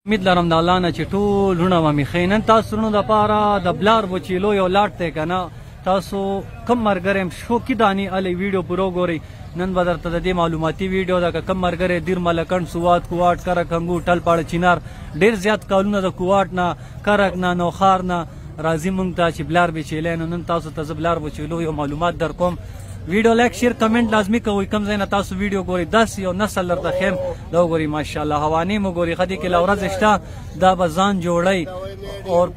امید لرم د الله نه چې ټول وروڼه به مې ښه نن تاسو وروڼو دپاره د بلار بچیلو یو لاټ دی که نه تاسو کم ملګری یم شوقي دانې هلې ویډیو پوره وګورئ نن به درته د دې معلوماتي ویډیو ده که کم ملګری دیر ملکنډ سوات کوواټ کرک انګور ټلپاړه چینار ډېر زیات کالونه د کوواټ نه کرک نه نوخار نه راځي موږ ته چې بلار بچیلی نو نن تاسو ته زه بلار بچیلو یو معلومات در کوم ویډیو لایک شیر کمنټ لازمي کوئ کوم ځای نه تاسو ویډیو ګورئ داسې یو نسل درته ښیم دا وګورئ ماشاءالله هوانې مو ګورئ ښه دې کې لا ورځ شته دا به ځان جوړئ اور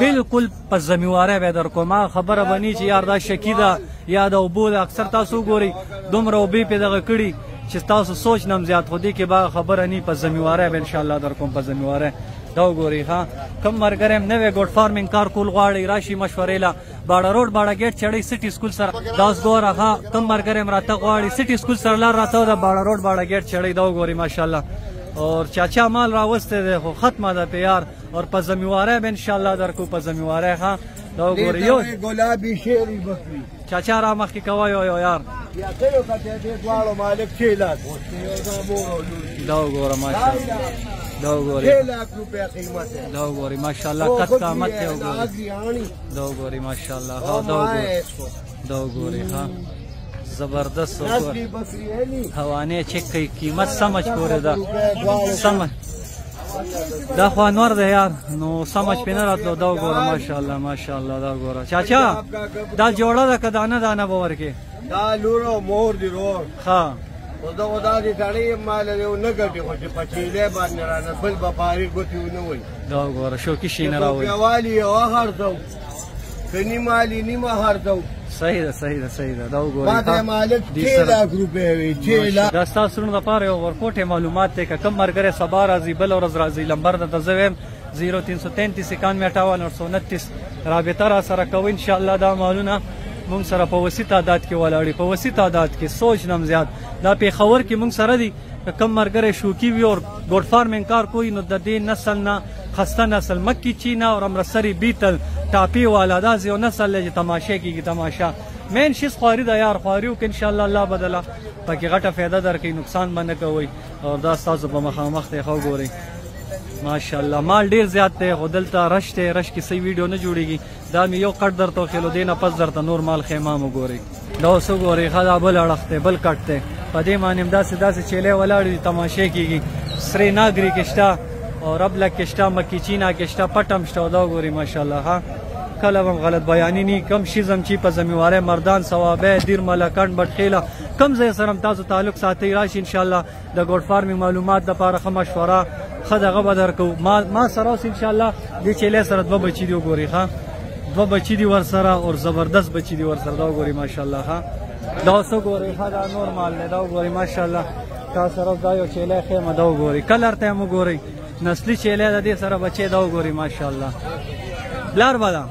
بالکل په ذمېوارۍ به یې در کوم هغه خبره به نه چې یار دا شکي ده یا د اوبو ده اکثر تاسو وګورئ دومره اوبې پې دغه کړي چې تاسو سوچ نه هم زیات خو دې کې به خبره نه په ذمېوارۍ به انشاءالله در کوم په ذمېوارۍ دا وګورئ ښه کم ملګری یم نوی ګوډ فارمینګ کار کول غواړئ راشي مشورې له باړه روډ باړه ګیټ چړئ سټي سکول سره دا اوس ګوره ښه کم ملګری یم راتګ غواړي سټي سکول سره لار راته ده باړه روډ باړه ګیټ چړئ دا وګورئ ماشاءالله اور چاچا مال راوستی دی خو ختمه ده پې یار اور په ذمېوارۍ به انشاءالله در کوو په ذمېوارۍ ښه دا وګورئ یو ګلابي شیري بکري چاچا را مخکې کوه یو یار دا وګوره ماشاءالله دا وګورئ دا وګورئ ماشاءالله قد قامت دی وګورئ دا وګورئ ماشاءالله ها دا وګورئ ها زبردست هوانې چک کوي قیمت سمجھ پورې ده سمجھ دا خو انور دی یار نو سمجھ پې نه راتلو دا وګوره ماشاءالله ماشاءالله دا وګوره چاچا دا جوړه ده که دانه دانه به ورکې دا لور او مور دی رور ښه خو دا دې سړی مال دی نه ګټي خو چې په چیلې باندې رانه بل به فارغ ګوتې ونه وایي دا وګوره شوقي شي نه راوړي روپیوالي یو هرڅو که نیمه علي نیمه هرڅو صحیح ده صحیح ده صحیح ده دا وګورئ ما ته مالک 6 لاک روپۍ وي 6 لاک دا ستاسو وروڼو دپاره یو ورکوټې معلومات دی که کم ملګری سبا راځي بله ورځ راځي لمبر درته زه ویم 0333 رابطه را سره کوئ انشاءالله دا مالونه مونږ سره په وسیع تعداد کې ولاړې په وسیع تعداد کې سوچ نم زیات دا پېښور کې مونږ سره دي که کم ملګری شوقي وي اور ګوډ فارمینګ کار کوي نو د دې نسل نه خسته نسل مکي چینا اور امرتسري بیتل ټاپي والا دا یو نسل دی چې تماشې کېږي تماشا مین شیز خواري ده یار خواري وکړي انشاءالله الله بدله پکې غټه فایده درکوي نقصان به نه کوئ او دا ستاسو په مخامخ دی ښه وګورئ ماشاءالله مال ډیر زیات دی خو دلته رش دی رش کې صحیح ویډیو نه جوړېږي دا مې یو کټ درته وښیلو دې نه پس درته نور مال خیمام وګورئ دا اوس وګورئ ښه دا بل اړخ دی بل کټ دی په دې باندې هم داسې چیلې ولاړې دي تماشې کېږي سرې ناګري کې شته او ربلک کې شته مکي چینا کې شته پټم شته دا وګورئ ماشاءالله ها کله هم غلط بیاني نه کم شیزم چې په ذمېوارۍ مردان ثوابه دیر ملکنډ بټخیله کم ځای سره هم تاسو تعلق ساتئ راشي انشاءالله د ګوډ فارمینګ معلومات دپاره ښه مشوره ښه دغه به درکوو ما سره اوس انشاءالله دې چیلې سره 2 بچي دي وګورئ ښه 2 بچي دي ورسره اور زبردست بچي دي ورسره دا وګورئ ماشاءالله ښه دا اوس وګورئ ښه دا نور مال دی دا وګورئ ماشاءالله تا سره دا یو چیلی ښیمه دا وګورئ کلر ته هم وګورئ نسلي چیلی د دې سره بچی دا وګورئ ماشاءالله بلار به ده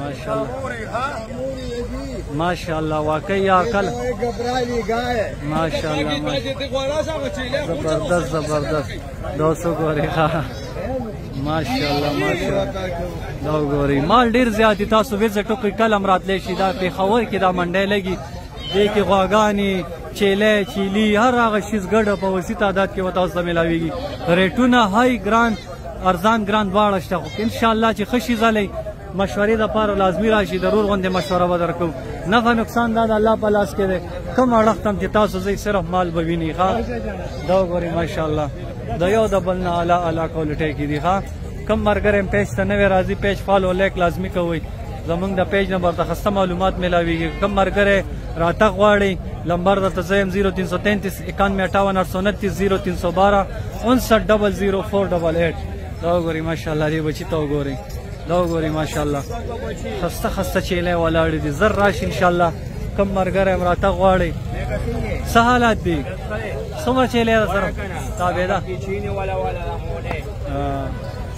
ماشاءالله ماشاءالله واقعي یار کله ماشاءالله زبردست زبردست دا اوس وګورئ ښه ماشاءالله ماشاءالله دا وګورئ مال ډېر زیات دي تاسو وزټ وکړئ کله هم راتلی شي دا پېښور کې دا منډی لګي دې کې غواګانې چیلی چیلي هر هغه شیز ګډه په وسیع تعداد کې به تاسو ته میلاویږي ریټونه های ګران ارزان ګران دواړه شته خو انشاءالله چې ښه شیز هلی مشورې دپاره لازمي راشي ضرور غوندې مشوره به درکوو نفع نقصان دا د الله په لاس کې دی کوم اړخ ته هم چې تاسو ځئ صرف مال به وینئ ښه دا وګورئ ماشاءالله د یو د بل نه اعلی اعلی کوالټۍ کې دي ښه کم ملګری پیج ته نوی راځي پیج فالو لایک لازمي کوئ زمونږ د پیج نمبر ته خسته معلومات میلاویږي کم ملګری راتګ غواړئ لمبر درته زه یم 0333 9158 0312 5900 دا وګورئ ماشاءالله دې بچي ته وګورئ دا وګورئ ماشاءالله خسته خسته چیلی ولاړې دي زر راشي انشاءالله کم ملګری هم راتګ غواړئ څه حالات دي څومره چیلی ده سره تابع ده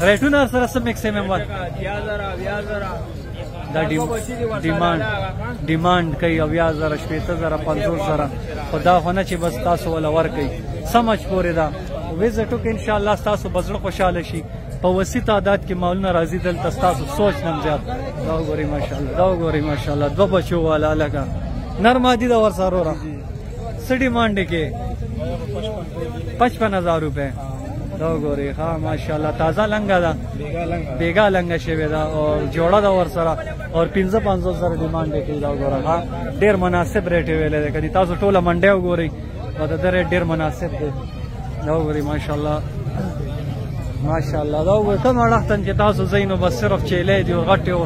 ریټونه سره څه میکسیمم ور دا ډیمانډ کوي 80000 18000 50000 خو دا خو نه چې بس تاسو وله ورکوئ سمجھ پورې ده وزټ وکړئ انشاءالله ستاسو به زړه خوشحاله شي په وسیع تعداد کې مالونه راځي دلته ستاسو سوچ نه زیات دا وګورئ ماشاءالله دا وګورئ ماشاءالله 2 بچو والا هلکه نرمه دي د ورسره وروره څه ډیمانډ کې 55000 روپۍ دا وګورئ ها ماشاءالله تازه لنګه ده بیګا لنګه شوې ده او جوړه ده ورسره او 55 سره ډیمانډ کوي دا وګوره ها ډېر مناسب ریټ ویلې ده کدي تاسو ټوله منډه وګورئ او دا ریټ ډېر مناسب دی دا وګورئ ماشاءالله دا وګورئ کوم اړختن چې تاسو زینو بس صرف چیلې دی او غټي او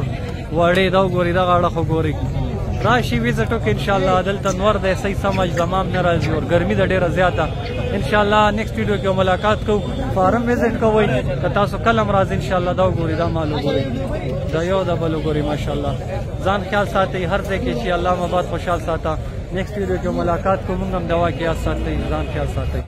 وړې دا وګورئ دا غاړه خو ګورئ راشي ویزټ وکړئ ان شاء الله دلته نور دی صحیح سمجھ زمام نه راځي او ګرمي ده ډېره زیاته ان شاء الله نیکسټ ویډیو کې ملاقات کوو فارم ویزټ کوئ که تاسو کله هم راځئ ان شاء الله دا وګورئ دا مال وګورئ دا یو دا بل وګورئ ماشاء الله ځان خیال ساتئ هر ځای کې چې الله مباد خوشحال ساته نیکسټ ویډیو کې ملاقات کوو موږ هم دوا کې یاد ساتئ ځان خیال ساتئ